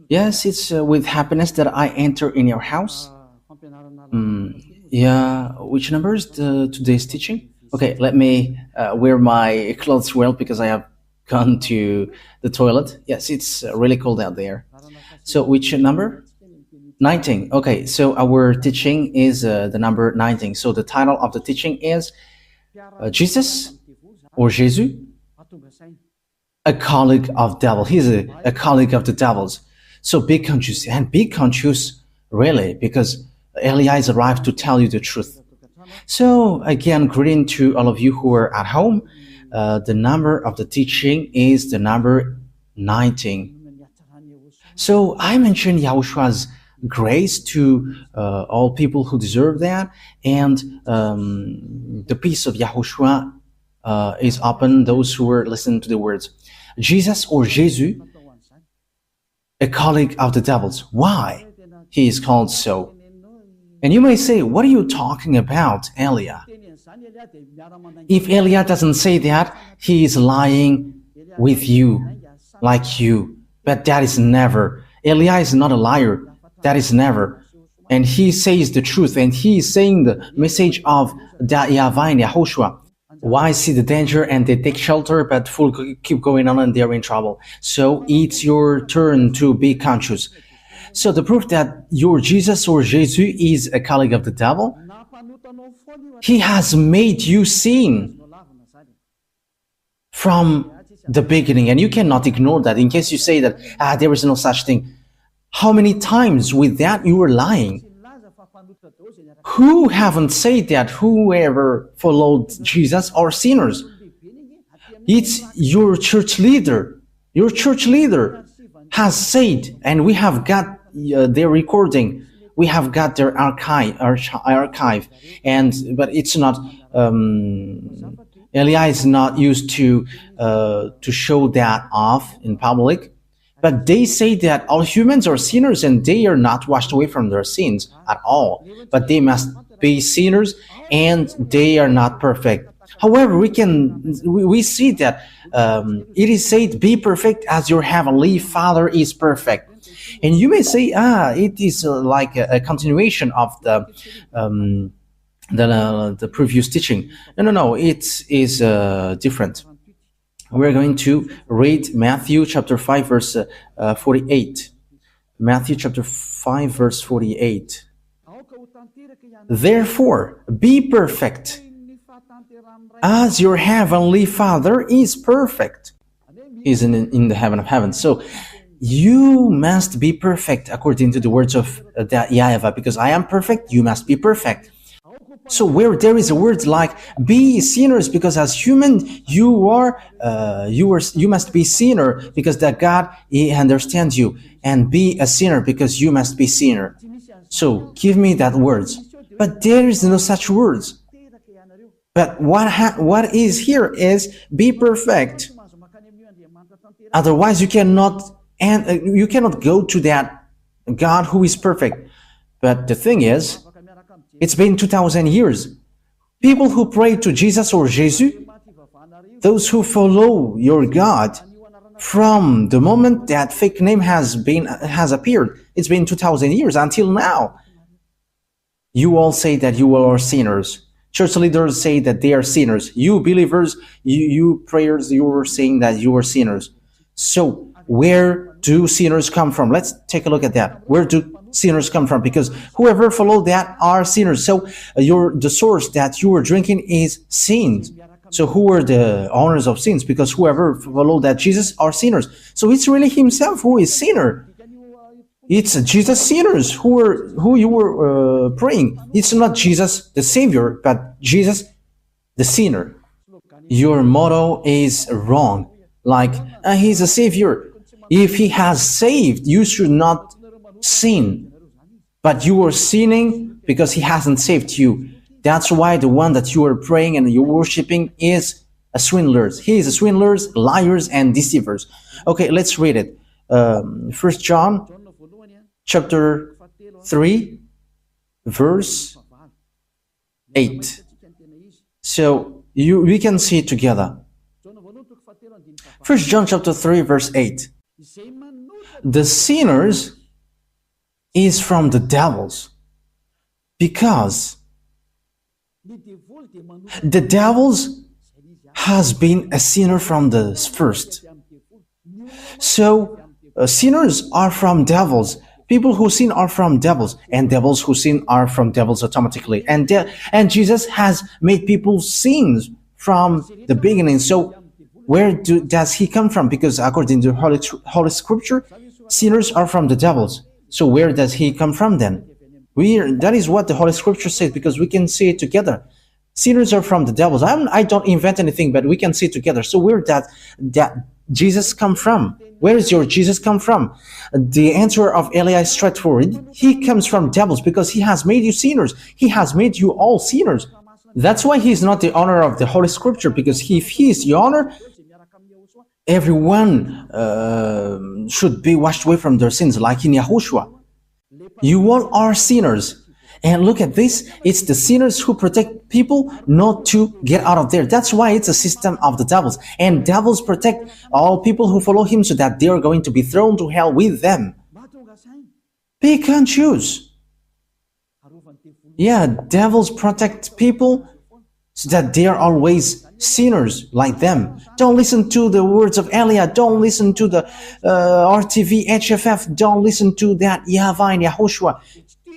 Yes, it's with happiness that I enter in your house. Yeah, which number is today's teaching? Okay, let me wear my clothes well because I have gone to the toilet. Yes, it's really cold out there. So, which number? 19. Okay, so our teaching is the number 19. So, the title of the teaching is Jesus or Jesus, a colleague of devil. He's a colleague of the devils. So be conscious and be conscious really because Elias arrived to tell you the truth. So again, greeting to all of you who are at home. The number of the teaching is the number 19. So I mentioned Yahoshua's grace to all people who deserve that, and the peace of Yahushua is upon those who are listening to the words. Jesus or Jesus, a colleague of the devils. Why he is called so? And you may say, what are you talking about, Elia? If Elia doesn't say that, he is lying with you, like you. But that is never. Elia is not a liar. That is never. And he says the truth, and he is saying the message of YAHVAH and YAHOSHUAH. Why see the danger and they take shelter, but fool keep going on and they're in trouble. So it's your turn to be conscious. So the proof that your Jesus or Jesus is a colleague of the devil, he has made you sin from the beginning, and you cannot ignore that. In case you say that there is no such thing, how many times with that you were lying? Who haven't said that whoever followed Jesus are sinners? It's your church leader. Your church leader has said, and we have got their recording. We have got their archive, and but it's not. Elia is not used to show that off in public. But they say that all humans are sinners and they are not washed away from their sins at all. But they must be sinners and they are not perfect. However, we see that it is said, "Be perfect as your heavenly Father is perfect." And you may say, it is like a continuation of the previous teaching. No, it is different. We're going to read Matthew chapter 5 verse 48. Matthew chapter 5 verse 48. Therefore, be perfect as your heavenly Father is perfect. He's in the heaven of heavens. So you must be perfect according to the words of YAHVAH, because I am perfect, you must be perfect. So where there is a word like be sinners, because as human you must be sinner because that God he understands you, and be a sinner because you must be sinner. So give me that words, but there is no such words. But what is here is be perfect. Otherwise you cannot go to that God who is perfect. But the thing is, it's been 2,000 years. People who pray to Jesus or Jesus, those who follow your God, from the moment that fake name has appeared, it's been 2,000 years until now. You all say that you are sinners. Church leaders say that they are sinners. You believers, you prayers, you are saying that you are sinners. So where do sinners come from? Let's take a look at that. Where do sinners come from? Because whoever followed that are sinners. So the source that you are drinking is sins. So who are the owners of sins? Because whoever followed that Jesus are sinners. So it's really himself who is sinner. It's Jesus sinners who you were praying. It's not Jesus the Savior, but Jesus the sinner. Your motto is wrong. Like he's a Savior. If he has saved, you should not sin, but you are sinning because he hasn't saved you. That's why the one that you are praying and you're worshiping is a swindler. He is a swindlers, liars, and deceivers. Okay, let's read it. 1 John chapter 3 verse 8. So we can see it together. 1 John chapter 3 verse 8. The sinners is from the devils, because the devils has been a sinner from the first. So sinners are from devils. People who sin are from devils, and devils who sin are from devils automatically. And Jesus has made people sin from the beginning. So where does he come from? Because according to Holy Scripture, sinners are from the devils. So where does he come from then? That is what the Holy Scripture says, because we can see it together. Sinners are from the devils. I don't invent anything, but we can see it together. So where does that Jesus come from? Where does your Jesus come from? The answer of Eli is straightforward. He comes from devils, because he has made you sinners. He has made you all sinners. That's why he's not the owner of the Holy Scripture, because if he is the owner, everyone should be washed away from their sins, like in YAHOSHUAH. You all are sinners. And look at this, it's the sinners who protect people not to get out of there. That's why it's a system of the devils. And devils protect all people who follow him, so that they are going to be thrown to hell with them. Pick and choose. Yeah, devils protect people so that they are always sinners like them. Don't listen to the words of Elia. Don't listen to the RTV, HFF. Don't listen to that YAHVAH and YAHOSHUAH.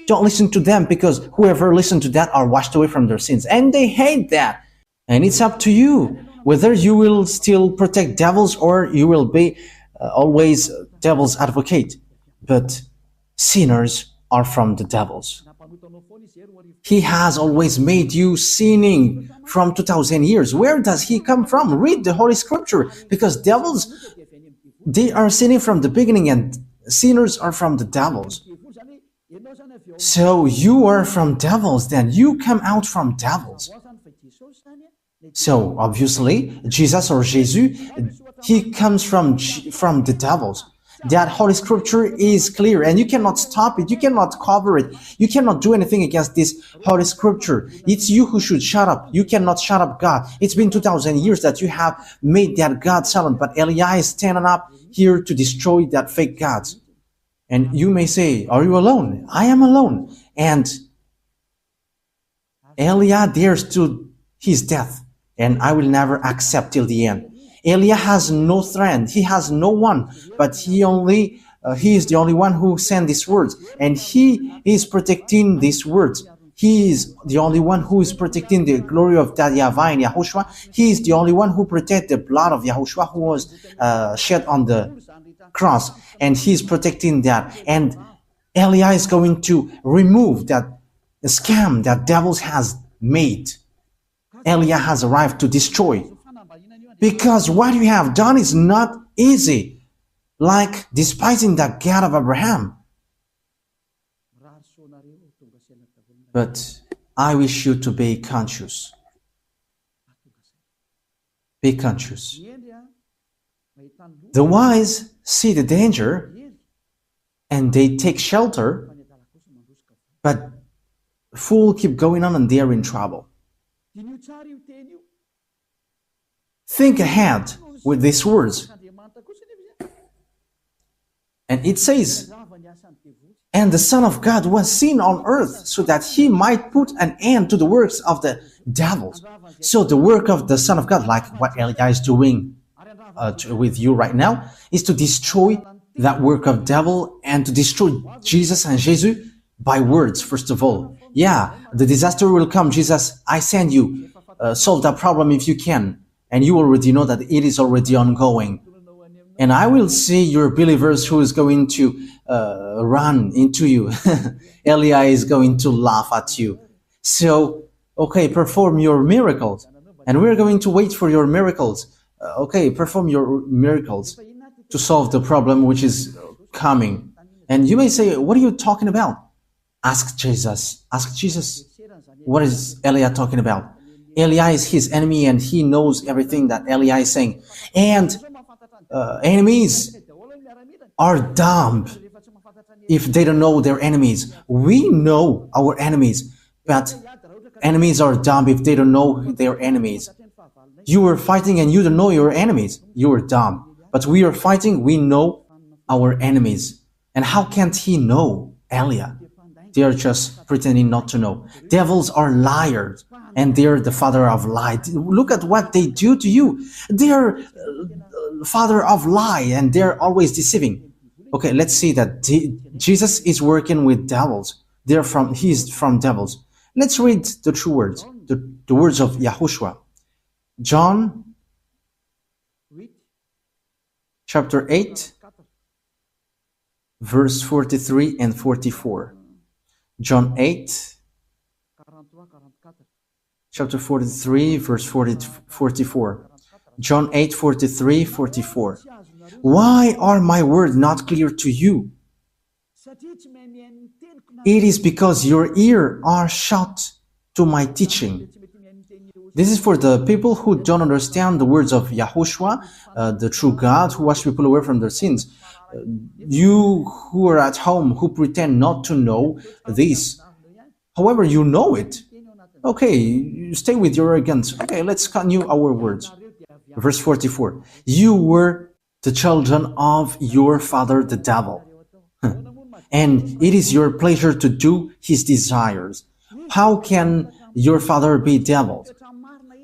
Don't listen to them, because whoever listens to that are washed away from their sins. And they hate that. And it's up to you whether you will still protect devils or you will be always devil's advocate. But sinners are from the devils. He has always made you sinning from 2000 years. Where does he come from? Read the Holy Scripture, because devils, they are sinning from the beginning, and sinners are from the devils. So you are from devils, then you come out from devils. So obviously, Jesus or Jesus, he comes from the devils. That Holy Scripture is clear, and you cannot stop it, you cannot cover it, you cannot do anything against this Holy Scripture. It's you who should shut up. You cannot shut up God. It's been 2000 years that you have made that God silent, but Eli is standing up here to destroy that fake gods. And you may say, are you alone? I am alone. And Elia dares to his death, and I will never accept till the end. Elia has no friend. He has no one, but he is the only one who sent these words, and he is protecting these words. He is the only one who is protecting the glory of that YAHVAH and YAHOSHUAH. He is the only one who protects the blood of YAHOSHUAH, who was shed on the cross, and he's protecting that. And Eli is going to remove that scam that devils has made. Eli has arrived to destroy, because what you have done is not easy, like despising the God of Abraham. But I wish you to be conscious. Be conscious. The wise see the danger and they take shelter, but fool keep going on and they are in trouble. Think ahead with these words. And it says, and the Son of God was seen on earth, so that he might put an end to the works of the devils. So the work of the Son of God, like what Elia is doing with you right now, is to destroy that work of devil and to destroy Jesus and Jesus by words, first of all. Yeah, the disaster will come. Jesus, I send you. Solve that problem if you can. And you already know that it is already ongoing. And I will see your believers who is going to run into you. Elia is going to laugh at you. So, okay, perform your miracles. And we're going to wait for your miracles. Okay, perform your miracles to solve the problem which is coming. And you may say, what are you talking about? Ask Jesus. Ask Jesus. What is Elia talking about? Elia is his enemy, and he knows everything that Elia is saying. And enemies are dumb if they don't know their enemies. We know our enemies, but enemies are dumb if they don't know their enemies. You are fighting and you don't know your enemies. You are dumb. But we are fighting, we know our enemies. And how can't he know, Elia? They are just pretending not to know. Devils are liars, and they're the father of lie. Look at what they do to you. They're father of lie, and they're always deceiving. Okay, let's see that Jesus is working with devils. He's from devils. Let's read the true words, the words of YAHOSHUAH. John chapter 8, verse 43 and 44. John 8, chapter 43, verse 44. John 8, 43, 44. Why are my words not clear to you? It is because your ears are shut to my teaching. This is for the people who don't understand the words of YAHOSHUAH, the true God who washed people away from their sins. You who are at home, who pretend not to know this, however, you know it. Okay, you stay with your arrogance. Okay, let's continue our words. Verse 44. You were the children of your father the devil, and it is your pleasure to do his desires. How can your father be devil?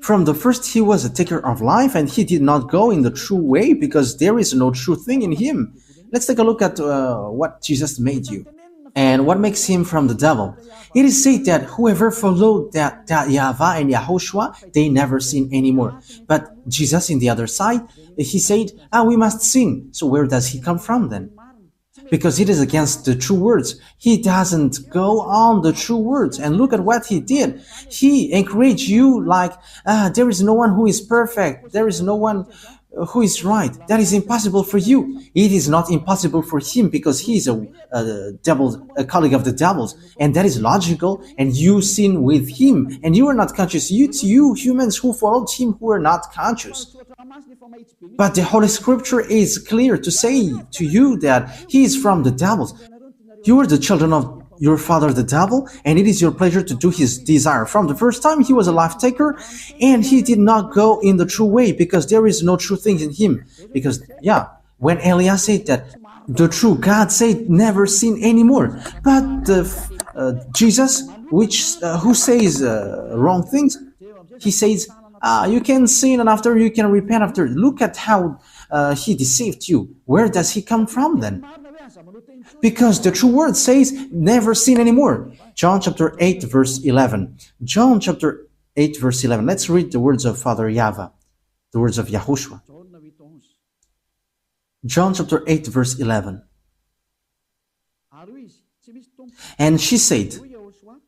From the first he was a taker of life, and he did not go in the true way because there is no true thing in him. Let's take a look at what Jesus made you and what makes him from the devil. It is said that whoever followed that YAHVAH and YAHOSHUAH, they never sin anymore. But Jesus, in the other side, he said, we must sin. So where does he come from then? Because it is against the true words. He doesn't go on the true words. And look at what he did. He encouraged you like, there is no one who is perfect. There is no one who is right. That is impossible for you. It is not impossible for him because he is a colleague of the devils. And that is logical. And you sin with him. And you are not conscious. You humans who followed him who are not conscious. But the Holy Scripture is clear to say to you that he is from the devils. You are the children of your father the devil, and it is your pleasure to do his desire. From the first time he was a life taker, and he did not go in the true way because there is no true things in him. Because, when Elias said that, the true God said never sin anymore. But Jesus, who says wrong things, he says, you can sin and after you can repent after. Look at how he deceived you. Where does he come from then? Because the true word says never sin anymore. John chapter 8 verse 11. John chapter 8 verse 11. Let's read the words of Father YAHVAH, the words of YAHOSHUAH. John chapter 8 verse 11. And she said,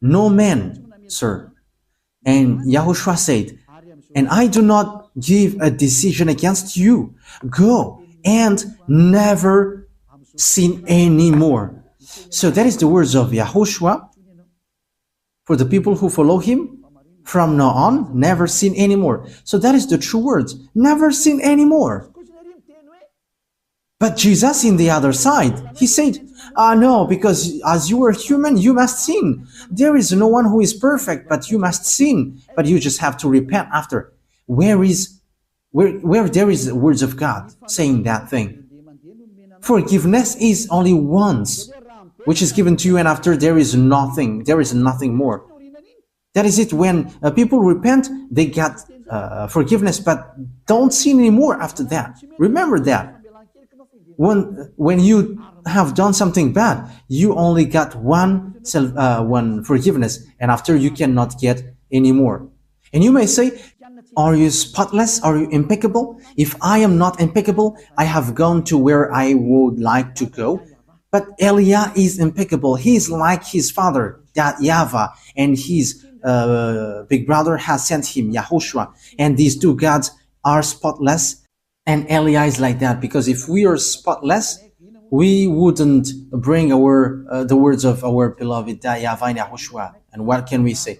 no man, sir. And YAHOSHUAH said, and I do not give a decision against you. Go and never sin anymore. So that is the words of YAHOSHUAH for the people who follow him. From now on, never sin anymore. So that is the true words. Never sin anymore. But Jesus, in the other side, he said, no, because as you are human, you must sin. There is no one who is perfect, but you must sin. But you just have to repent after. Where there is words of God saying that thing? Forgiveness is only once, which is given to you, and after there is nothing more. That is it. When people repent, they get forgiveness, but don't sin anymore after that. Remember that. When you have done something bad, you only got one forgiveness, and after you cannot get any more. And you may say, are you spotless? Are you impeccable? If I am not impeccable, I have gone to where I would like to go. But Elia is impeccable. He is like his father, that YAHVAH, and his big brother has sent him, YAHOSHUAH. And these two gods are spotless. And Elia is like that, because if we are spotless, we wouldn't bring the words of our beloved YAHVAH and YAHOSHUAH. And what can we say?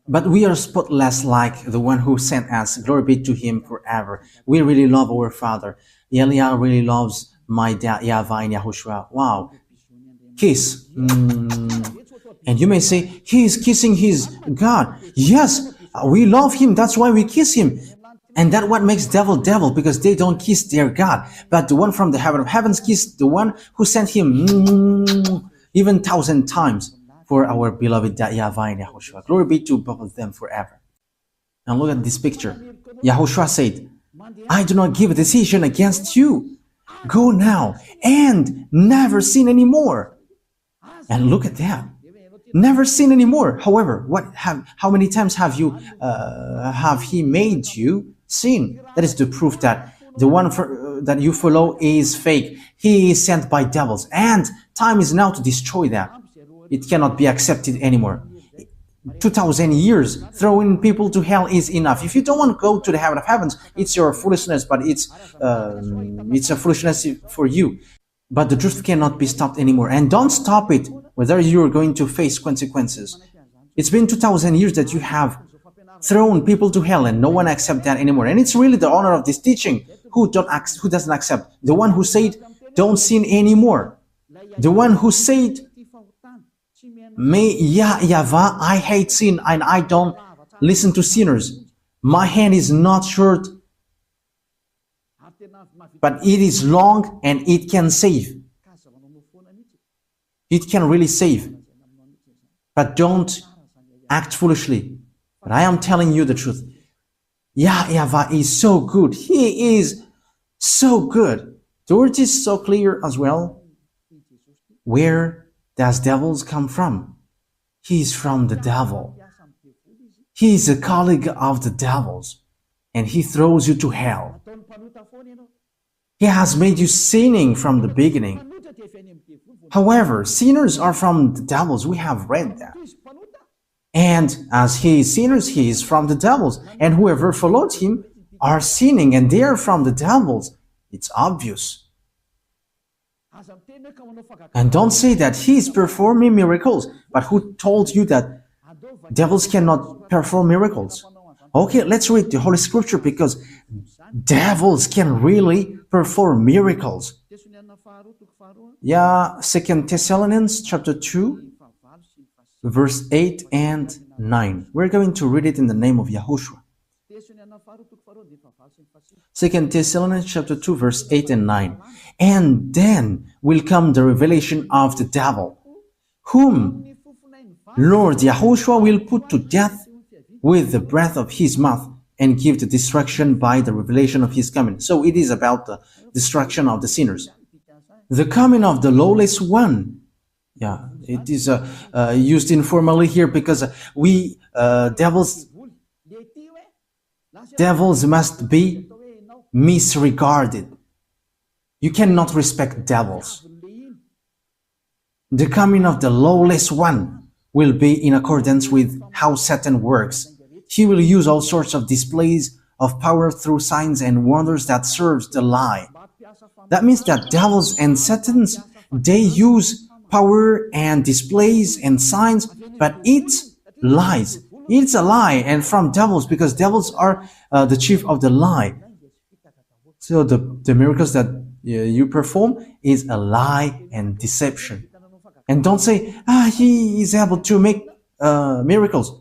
But we are spotless like the one who sent us. Glory be to him forever. We really love our Father. Elia really loves my dad, YAHVAH and YAHOSHUAH. Wow. Kiss. And you may say, he is kissing his God. Yes, we love him. That's why we kiss him. And that what makes devil devil, because they don't kiss their God. But the one from the heaven of heavens kiss the one who sent him even 1,000 times for our beloved YAHVAH and YAHOSHUAH. Glory be to both of them forever. And look at this picture. YAHOSHUAH said, I do not give a decision against you. Go now and never sin anymore. And look at that. Never sin anymore. However, how many times have he made you sin? That is the proof that the one that you follow is fake. He is sent by devils, and time is now to destroy that. It cannot be accepted anymore. 2,000 years throwing people to hell is enough. If you don't want to go to the heaven of heavens, it's your foolishness, but it's a foolishness for you. But the truth cannot be stopped anymore. And don't stop it, whether you're going to face consequences. It's been 2,000 years that you have thrown people to hell, and no one accepts that anymore. And it's really the honor of this teaching who doesn't accept. The one who said, don't sin anymore. The one who said, YAHVAH, I hate sin and I don't listen to sinners. My hand is not short, but it is long and it can save. It can really save. But don't act foolishly. But I am telling you the truth. YAHVAH is so good. He is so good. The word is so clear as well. Where does devils come from? He is from the devil. He is a colleague of the devils, and he throws you to hell. He has made you sinning from the beginning. However, sinners are from the devils. We have read that. And as he is sinners, he is from the devils. And whoever followed him are sinning, and they are from the devils. It's obvious. And don't say that he is performing miracles. But who told you that devils cannot perform miracles? Okay, let's read the Holy Scripture, because devils can really perform miracles. Yeah, 2 Thessalonians chapter 2, verse 8 and 9. We're going to read it in the name of Yahushua. 2 Thessalonians chapter 2, verse 8 and 9. And then will come the revelation of the devil, whom Lord Yahushua will put to death with the breath of his mouth, and give the destruction by the revelation of his coming. So it is about the destruction of the sinners. The coming of the lawless one. Yeah, it is used informally here, because devils must be misregarded. You cannot respect devils. The coming of the lawless one will be in accordance with how Satan works. He will use all sorts of displays of power through signs and wonders that serves the lie. That means that devils and Satans, they use power and displays and signs, but it's lies. It's a lie, and from devils, because devils are the chief of the lie. So the miracles that you perform is a lie and deception. And don't say, he is able to make miracles.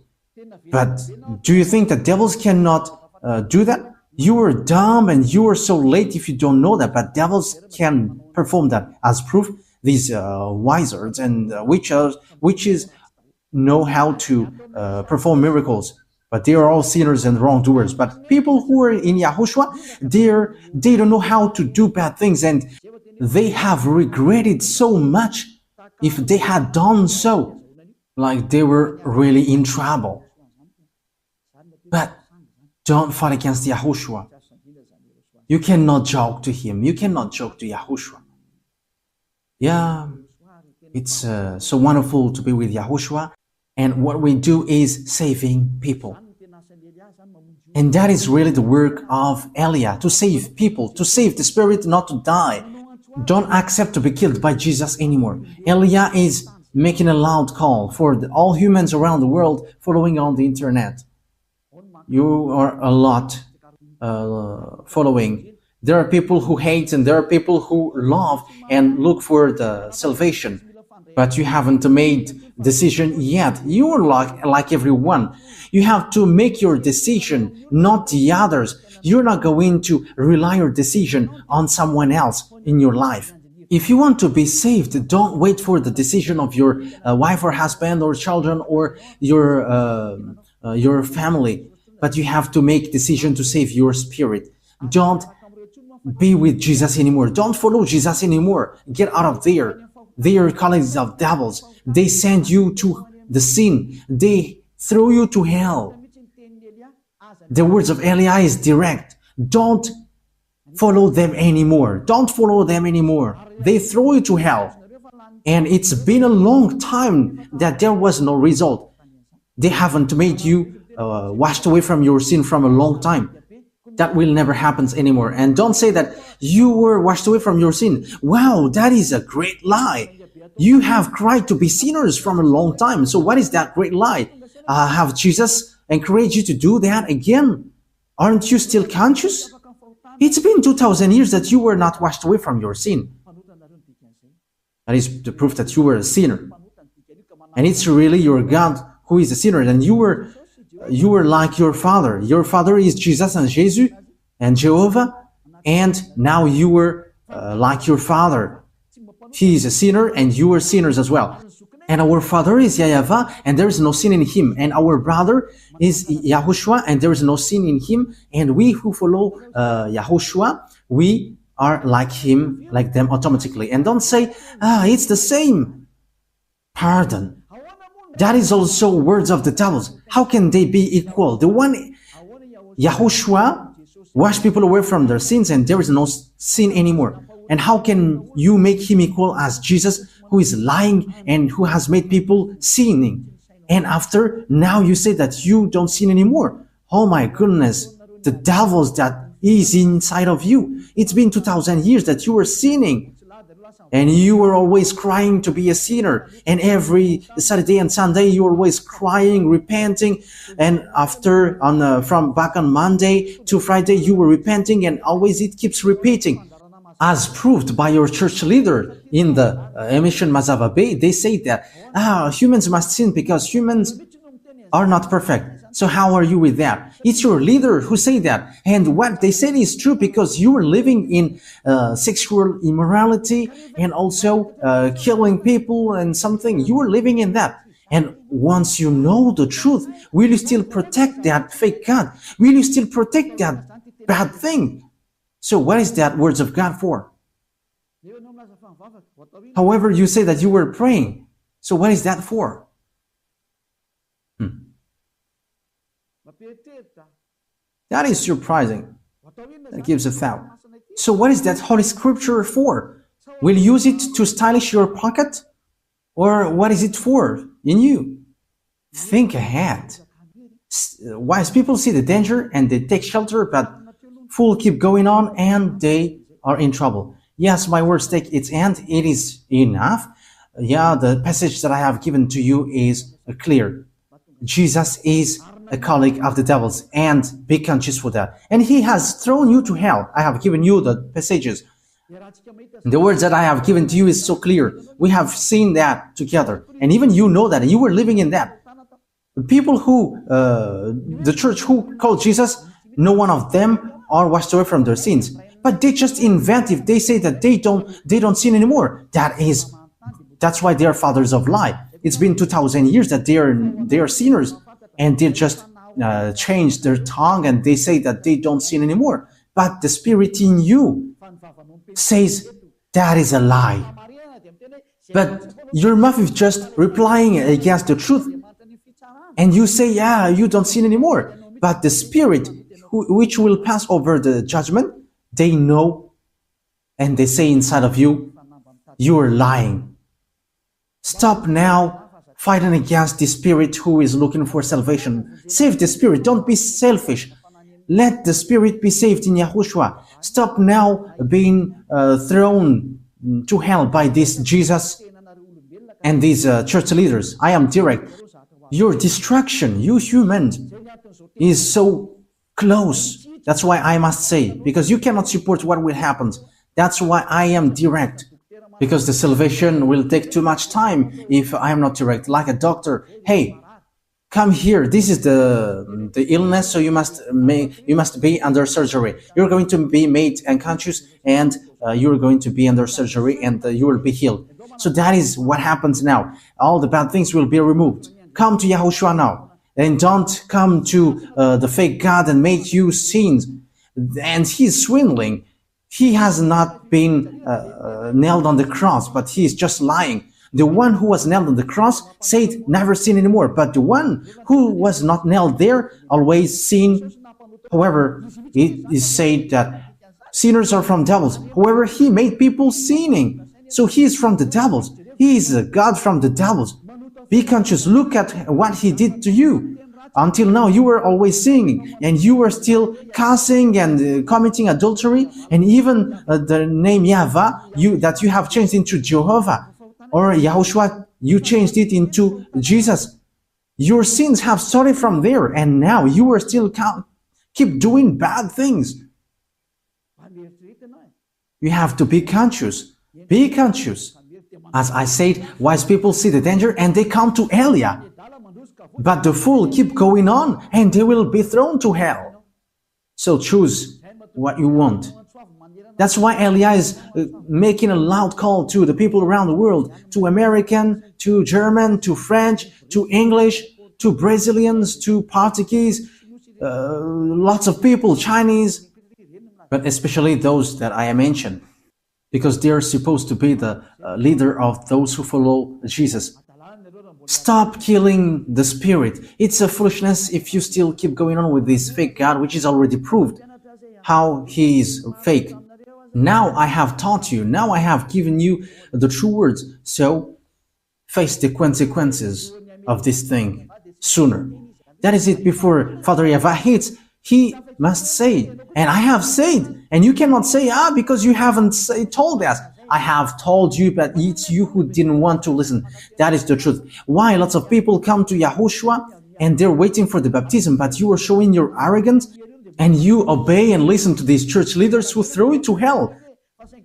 But do you think that devils cannot do that? You are dumb and you are so late if you don't know that, but devils can perform that. As proof, these wizards and witches know how to perform miracles, but they are all sinners and wrongdoers. But people who are in Yahushua, they don't know how to do bad things, and they have regretted so much if they had done so, like they were really in trouble. But don't fight against Yahushua. You cannot joke to him. You cannot joke to Yahushua. Yeah, it's so wonderful to be with Yahushua. And what we do is saving people. And that is really the work of Elia, to save people, to save the spirit not to die. Don't accept to be killed by Jesus anymore. Elia is making a loud call for all humans around the world following on the internet. You are a lot following. There are people who hate, and there are people who love and look for the salvation. but you haven't made decision yet. You are like everyone. You have to make your decision, not the others. You're not going to rely your decision on someone else in your life. If you want to be saved, don't wait for the decision of your wife or husband or children or your family, but you have to make decision to save your spirit. Don't be with Jesus anymore. Don't follow Jesus anymore. Get out of there. They are colleagues of devils. They send you to the sin. They throw you to hell. The words of Eli is direct. Don't follow them anymore. Don't follow them anymore. They throw you to hell. And it's been a long time that there was no result. They haven't made you washed away from your sin from a long time. That will never happen anymore. And don't say that you were washed away from your sin. Wow, that is a great lie. You have cried to be sinners from a long time. So what is that great lie? Have Jesus encouraged you to do that again? Aren't you still conscious? It's been 2,000 years that you were not washed away from your sin. That is the proof that you were a sinner. And it's really your God who is a sinner. And you were like your father. Your father is Jesus and Jesus and Jehovah. And now you were like your father. He is a sinner and you are sinners as well. And our father is YAHVAH and there is no sin in him. And our brother is YAHOSHUAH and there is no sin in him. And we who follow YAHOSHUAH, we are like him, like them automatically. And don't say, it's the same. Pardon. That is also words of the devils. How can they be equal? The one, YAHOSHUAH, wash people away from their sins and there is no sin anymore. And how can you make him equal as Jesus, who is lying and who has made people sinning? And after, now you say that you don't sin anymore. Oh my goodness, the devils that is inside of you. It's been 2,000 years that you were sinning. And you were always crying to be a sinner. And every Saturday and Sunday, you were always crying, repenting. And after, from back on Monday to Friday, you were repenting. And always it keeps repeating. As proved by your church leader in the emission Mazava Bay, they say that humans must sin because humans are not perfect. So how are you with that? It's your leader who say that. And what they said is true because you are living in sexual immorality and also killing people and something. You are living in that. And once you know the truth, will you still protect that fake God? Will you still protect that bad thing? So what is that words of God for? However, you say that you were praying. So what is that for? That is surprising. That gives a thought. So what is that Holy Scripture for? Will you use it to stylish your pocket? Or what is it for in you? Think ahead. Wise people see the danger and they take shelter, but fools keep going on and they are in trouble. Yes, my words take its end. It is enough. Yeah, the passage that I have given to you is clear. Jesus is a colleague of the devils, and be conscious for that. And he has thrown you to hell. I have given you the passages. The words that I have given to you is so clear. We have seen that together. And even you know that. You were living in that. The people who, the church who called Jesus, no one of them are washed away from their sins. But they just invent if they say that they don't sin anymore. That's why they are fathers of lie. It's been 2,000 years that they are sinners, and they just change their tongue and they say that they don't sin anymore. But the spirit in you says that is a lie. But your mouth is just replying against the truth, and you say, yeah, you don't sin anymore. But the spirit which will pass over the judgment, they know, and they say inside of you, you are lying. Stop now fighting against the spirit who is looking for salvation. Save the spirit. Don't be selfish. Let the spirit be saved in YAHOSHUAH. Stop now being thrown to hell by this Jesus and these church leaders. I am direct. Your destruction, you humans, is so close. That's why I must say, because you cannot support what will happen. That's why I am direct. because the salvation will take too much time if I am not direct. Like a doctor, hey, come here. This is the illness, so you must be under surgery. You're going to be made unconscious, and you're going to be under surgery, and you will be healed. So that is what happens now. All the bad things will be removed. Come to Yahushua now, and don't come to the fake God and make you sins. And he's swindling. He has not been nailed on the cross, but he is just lying. The one who was nailed on the cross said, never sin anymore. But the one who was not nailed there always sin. However, it is said that sinners are from devils. However, he made people sinning. So he is from the devils. He is a God from the devils. Be conscious. Look at what he did to you. Until now, you were always sinning, and you were still cussing and committing adultery, and even the name YAHVAH that you have changed into Jehovah, or YAHOSHUAH, you changed it into Jesus. Your sins have started from there, and now you are still keep doing bad things. You have to be conscious. Be conscious. As I said, wise people see the danger and they come to Elia. But the fool keep going on and they will be thrown to hell. So choose what you want. That's why Elia is making a loud call to the people around the world, to American, to German, to French, to English, to Brazilians, to Portuguese, lots of people, Chinese, but especially those that I mentioned, because they are supposed to be the leader of those who follow Jesus. Stop killing the spirit. It's a foolishness if you still keep going on with this fake God, which is already proved how he is fake. Now I have taught you. Now I have given you the true words. So face the consequences of this thing sooner. That is it. Before Father YAHVAH hits, he must say, and I have said, and you cannot say, because you haven't told us. I have told you, but it's you who didn't want to listen. That is the truth. Why lots of people come to YAHOSHUAH and they're waiting for the baptism, but you are showing your arrogance and you obey and listen to these church leaders who throw you to hell.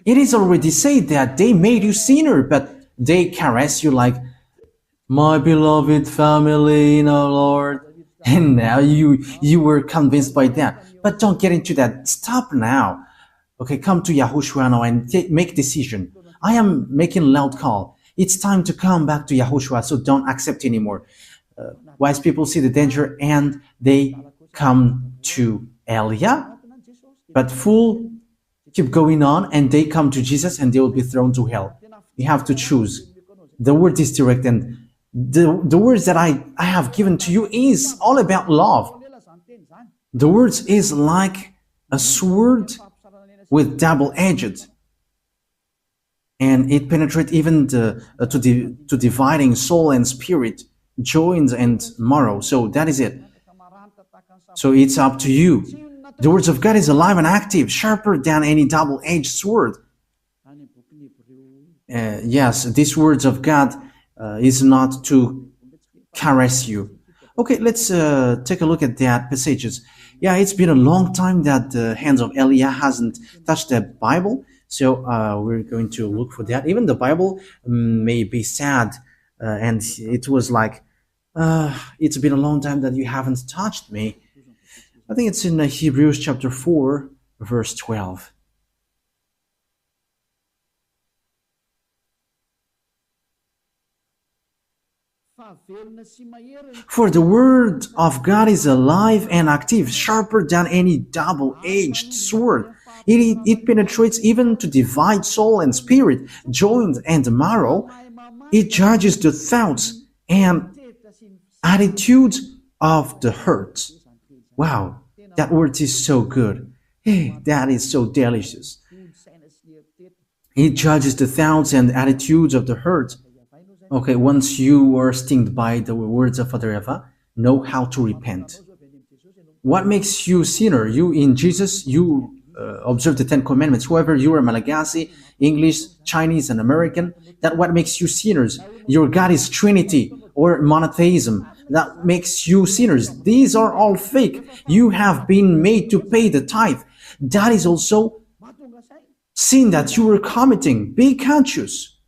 It is already said that they made you sinner, but they caress you like, my beloved family in our Lord. And now you were convinced by that. But don't get into that. Stop now. Okay, come to YAHOSHUAH now and make decision. I am making a loud call. It's time to come back to YAHOSHUAH, so don't accept anymore. Wise people see the danger and they come to Elia, but fool keep going on and they come to Jesus and they will be thrown to hell. You have to choose. The word is direct, and the words that I have given to you is all about love. The words is like a sword with double-edged, and it penetrates even to dividing soul and spirit, joints and marrow. So that is it. So it's up to you. The words of God is alive and active, sharper than any double-edged sword. Yes, these words of God is not to caress you. Okay, let's take a look at that passages. Yeah, it's been a long time that the hands of Elia hasn't touched the Bible, so we're going to look for that. Even the Bible may be sad, and it was like, it's been a long time that you haven't touched me. I think it's in Hebrews chapter 4, verse 12. For the word of God is alive and active, sharper than any double-edged sword. It penetrates even to divide soul and spirit, joint and marrow. It judges the thoughts and attitudes of the heart. Wow, that word is so good. Hey, that is so delicious. It judges the thoughts and attitudes of the heart. Okay, once you are stung by the words of Father YAHVAH, know how to repent. What makes you sinner? You in Jesus, you observe the 10 Commandments. Whoever you are, Malagasy, English, Chinese, and American, that what makes you sinners. Your God is Trinity or monotheism. That makes you sinners. These are all fake. You have been made to pay the tithe. That is also sin that you were committing. Be conscious.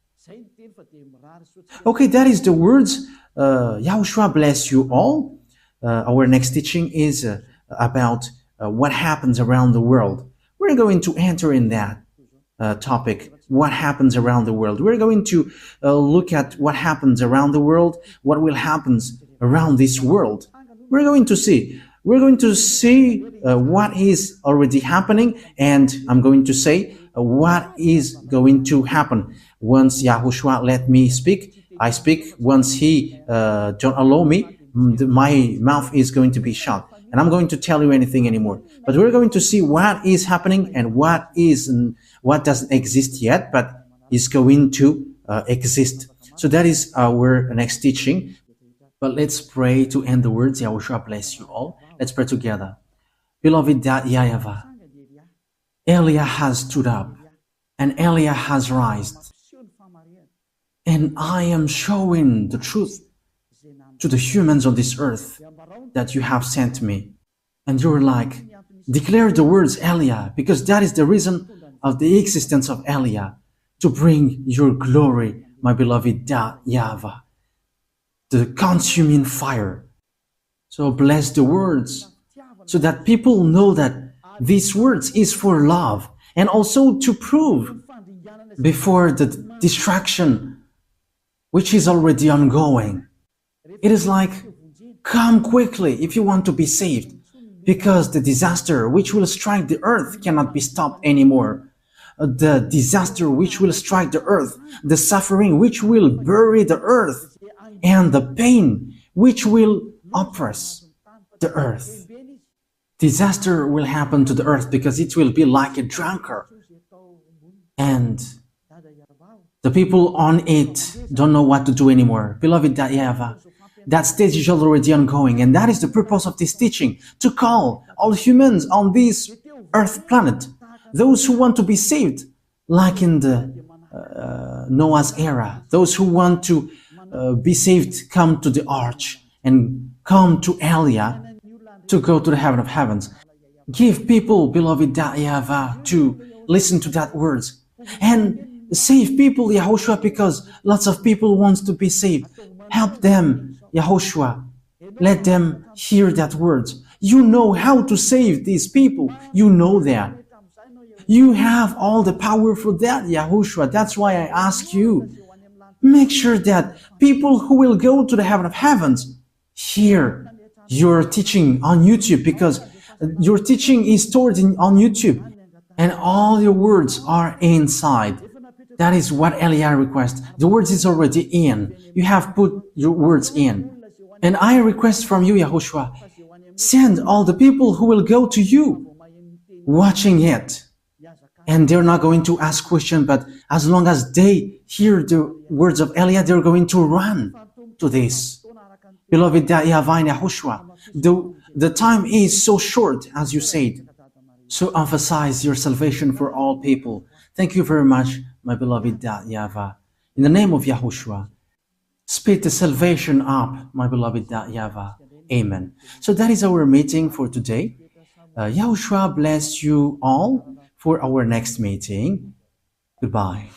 Okay, that is the words. Yahushua bless you all. Our next teaching is about what happens around the world. We're going to enter in that topic, what happens around the world. We're going to look at what happens around the world, what will happen around this world. We're going to see. We're going to see what is already happening, and I'm going to say what is going to happen. Once Yahushua let me speak, I speak. Once he don't allow me, my mouth is going to be shut, and I'm going to tell you anything anymore. But we're going to see what is happening and what doesn't exist yet, but is going to exist. So that is our next teaching. But let's pray to end the words. Yahushua bless you all. Let's pray together. Beloved YAHVAH, Elia has stood up and Elia has risen. And I am showing the truth to the humans on this earth that you have sent me. And you're like, declare the words Elia, because that is the reason of the existence of Elia, to bring your glory, my beloved YAHVAH, the consuming fire. So bless the words, so that people know that these words is for love, and also to prove before the distraction which is already ongoing. It is like, come quickly if you want to be saved, because the disaster which will strike the earth cannot be stopped anymore. The disaster which will strike the earth, the suffering which will bury the earth, and the pain which will oppress the earth. Disaster will happen to the earth because it will be like a drunkard. And the people on it don't know what to do anymore. Beloved YAHVAH, that stage is already ongoing, and that is the purpose of this teaching, to call all humans on this earth planet, those who want to be saved, like in the Noah's era, those who want to be saved, come to the arch and come to Elia to go to the heaven of heavens. Give people, beloved YAHVAH, to listen to that words and save people, Yahushua, because lots of people want to be saved. Help them, Yahushua. Let them hear that words. You know how to save these people. You know that. You have all the power for that, Yahushua. That's why I ask you, make sure that people who will go to the heaven of heavens hear your teaching on YouTube, because your teaching is stored on YouTube and all your words are inside. That is what Elia requests. The words is already in. You have put your words in. And I request from you, Yahushua, send all the people who will go to you watching it. And they're not going to ask questions, but as long as they hear the words of Elia, they're going to run to this. Beloved YAHVAH and Yahushua, the time is so short, as you said. So emphasize your salvation for all people. Thank you very much, my beloved YAHVAH. In the name of Yahushua, speed the salvation up, my beloved YAHVAH. Amen. So that is our meeting for today. Yahushua bless you all for our next meeting. Goodbye.